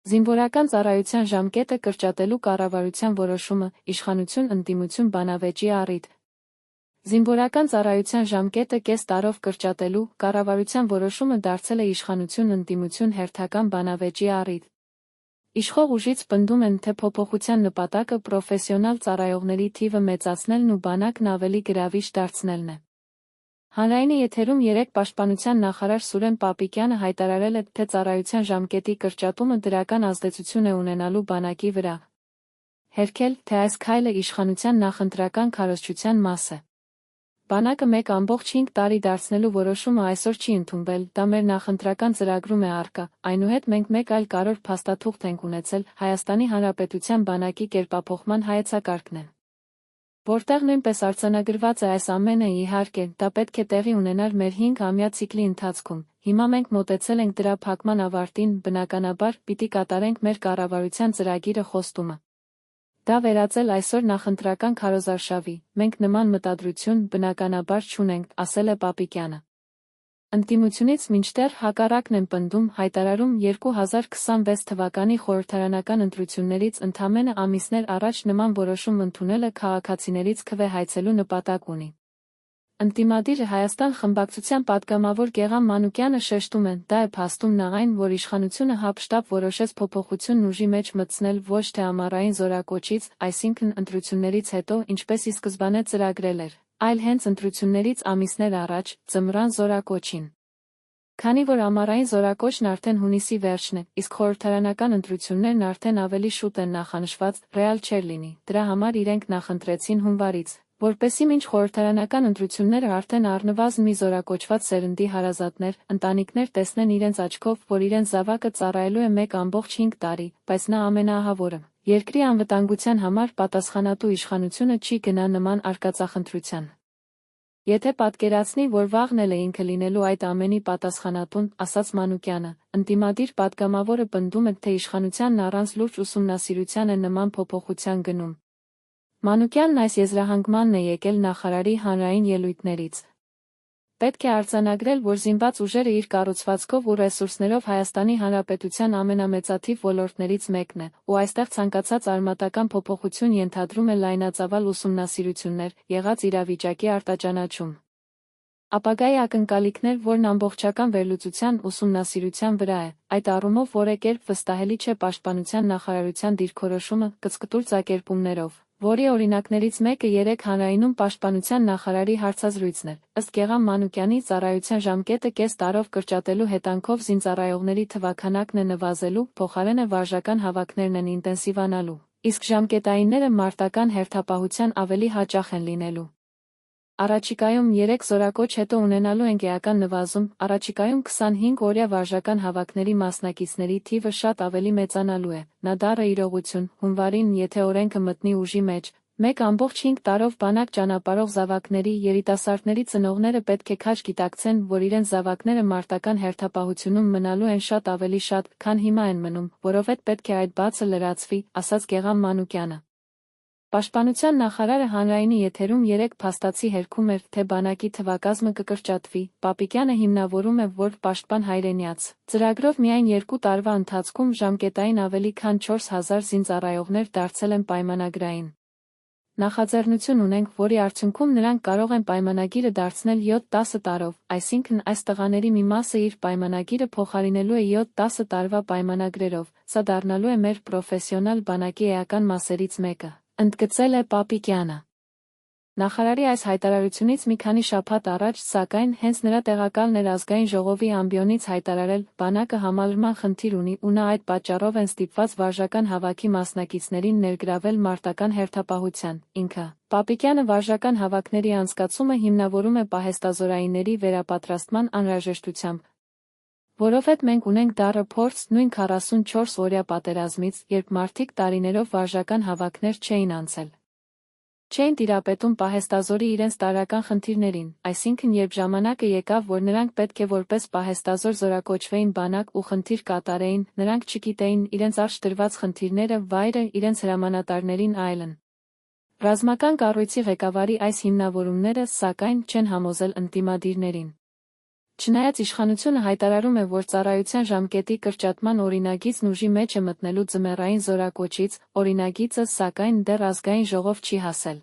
Զինվորական ծառայության ժամկետը կրճատելու կառավարության որոշումը, իշխանություն ընդդիմություն բանավեճի առիթ։ Զինվորական ծառայության ժամկետը կես տարով կրճատելու կառավարության որոշումը դարձել է իշխանություն ընդդիմություն հերթական բանավեճի առիթ։ Իշխող ուժից պնդում են, թե փոփոխության նպատակը պրոֆեսիոնալ ծառայողների թիվը մեծացնելն ու բանակն ավելի գրավիչ դարձնելն է։ Հանրայինի եթերում երեկ Պաշտպանության նախարար Սուրեն Պապիկյանը հայտարարել է, թե ծառայության ժամկետի կրճատումը դրական ազդեցություն է ունենալու բանակի վրա։ Հերքել, թե այս քայլը իշխանության նախընտրական քարոզչության մաս է։ Բանակը 1.5 տարի դարձնելու որոշումը այսօր չի ընդունվել, դա մեր նախընտրական ծրագրում է առկա, այնուհետ մենք մեկ այլ կարևոր փաստաթուղթ ենք ունեցել, Հայաստանի Հանրապետության բանակի կերպափոխման հայեցակարգն է։ Որտեղ նույնպես արձանագրված է այս ամենը, իհարկե, դա պետք է տեղի ունենար մեր 5-ամյա ցիկլի ընթացքում, հիմա մենք մոտեցել ենք դրա փակման ավարտին, բնականաբար, պիտի կատարենք մեր կառավարության ծրագիրը խոստումը։ Դա վերածել այսօր նախընտրական քարոզարշավի, մենք նման մտադրություն, բնականաբար, չունենք, ասել է Պապիկյանը։ Ընդդիմությունից մինչդեռ հակառակն են պնդում, հայտարարում 2026 թվականի խորհրդարանական ընտրություններից ընդամենը ամիսներ առաջ նման որոշում ընդունելը քաղաքացիներից քվեհայցելու նպատակ ունի։ Ընդդիմադիր Հայաստան խմբակցության պատգամավոր Գեղամ Մանուկյանը շեշտում է, դա է փաստումն այն, որ իշխանությունը հապշտապ որոշեց փոփոխությունն ուժի մեջ մտցնել ոչ թե ամառային զորակոչից, այսինքն ընտրություններից հետո, ինչպես ի սկզբանե ծրագրել էր, այլ հենց ընտրություններից ամիսներ առաջ, ձմռան զորակոչին։ Քանի որ ամառային զորակոչն արդեն հունիսի վերջն է, իսկ խորհրդարանական ընտրություններն արդեն ավելի շուտ են նախանշված, ռեալ չէր լինի, դրա համար իրենք նախընտրեցին հունվարից, որպեսզի մինչ խորհրդարանական ընտրությունները արդեն առնվազն մի զորակոչված սերնդի հարազատներ, ընտանիքներ տեսնեն իրենց աչքով, որ իրենց զավակը ծառայելու է 1.5 տարի, բայց նա ամենաահավորը, երկրի անվտանգության համար պատասխանատու իշխանությունը չի գնա նման արկածախնդրության։ Եթե պատկերացնի, որ վաղն էլ է ինքը լինելու այդ ամենի պատասխանատուն, ասաց Մանուկյանը, ընդդիմադիր պատգամավորը պնդում է, թե իշխանությանն առանց լուրջ ուսումնասիրության է նման փոփոխության գնում։ Մանուկյանն այս եզրահանգմանն է եկել նախարարի հանրային ելույթներից։ Պետք է արձանագրել, որ զինված ուժերը իր կառուցվածքով ու ռեսուրսներով Հայաստանի Հանրապետության ամենամեծաթիվ ոլորտներից մեկն է, ու այստեղ ցանկացած արմատական փոփոխություն ենթադրում է լայնածավալ ուսումնասիրություններ, եղած իրավիճակի արտաճանաչում։ Ապագայի ակնկալիքներ, որն ամբողջական վերլուծության, ուսումնասիրության վրա է, այդ առումով որևէ վստահելի չէ Պաշտպանության նախարարության դիրքորոշումը, կծկտուր ձակերպումներով, որի օրինակներից մեկը երեկ հանրայինում Պաշտպանության նախարարի հարցազրույցն էր, ըստ Գեղամ Մանուկյանի ծառայության ժամկետը կես տարով կրճատելու հետանքով զինծառայողների թվաքանակն է նվազելու, փոխարենը վարժական հավաքներն են ինտենսիվանալու, իսկ ժամկետայինները մարտական հերթապահության ավելի հաճախ են լինելու։ Առաջիկայում 3 զորակոչ հետո ունենալու ենք էական նվազում, առաջիկայում 25-օրյա վարժական հավաքների մասնակիցների թիվը շատ ավելի մեծանալու է, նա դառը իրողություն, հունվարին, եթե օրենքը մտնի ուժի մեջ, 1.5 տարով բանակ ճանապարհող զավակների, երիտասարդների ծնողները պետք է քաջ գիտակցեն, որ իրենց զավակները մարտական հերթապահությունում մնալու են շատ ավելի շատ, քան հիմա են մնում, որովհետև պետք է այդ բացը լրացվի, ասաց Գեղամ Մանուկյանը։ Պաշտպանության նախարարը հանրայինի եթերում երեկ փաստացի հերքում էր, թե բանակի թվակազմը կկրճատվի, Պապիկյանը հիմնավորում է, որ Պաշտպան հայրենյաց ծրագրով միայն 2 տարվա ընթացքում ժամկետային ավելի քան 4000 զինծառայողներ դարձել են պայմանագրային։ Նախաձեռնություն ունենք, որի արդյունքում նրանք կարող են պայմանագիրը դարձնել 7-10 տարով, այսինքն այս տղաների մի մասը իր պայմանագիրը փոխարինելու է 7-10 տարվա պայմանագրերով, սա դառնալու է մեր պրոֆեսիոնալ բանակի էական մասերից մեկը, ընդգծել է Պապիկյանը։ Նախարարի այս հայտարարությունից մի քանի շաբաթ առաջ, սակայն, հենց նրա տեղակալն էր Ազգային ժողովի ամբիոնից հայտարարել, բանակը համալրման խնդիր ունի ու նա այդ պատճառով են ստիպված վարժական հավաքի մասնակիցներին ներգրավել մարտական հերթապահության, ինքը, Պապիկյանը վարժական հավաքների անցկացումը հիմնավորում է պահեստազորայինների վերապատրաստման անհրաժեշտությամբ։ Որովհետև մենք ունենք դառը փորձ նույն 44-օրյա պատերազմից, երբ մարդիկ տարիներով վարժական հավաքներ չէին անցել։ Չէին տիրապետում պահեստազորի իրենց տարրական խնդիրներին, այսինքն երբ ժամանակը եկավ, որ նրանք պետք է որպես պահեստազոր զորակոչվեին բանակ ու խնդիր կատարեին, նրանք չգիտեին իրենց արժ դրված խնդիրները, վայրը, իրենց հրամանատարներին այլն։ Ռազմական կառույցի ղեկավարի այս հիմնավորումները, սակայն, չեն համոզել ընդդիմադիրներին։ Չնայած իշխանությունը հայտարարում է, որ ծառայության ժամկետի կրճատման օրինագիծն ուժի մեջ է մտնելու ձմեռային զորակոչից, օրինագիծը, սակայն, դեռ ազգային ժողով չի հասել։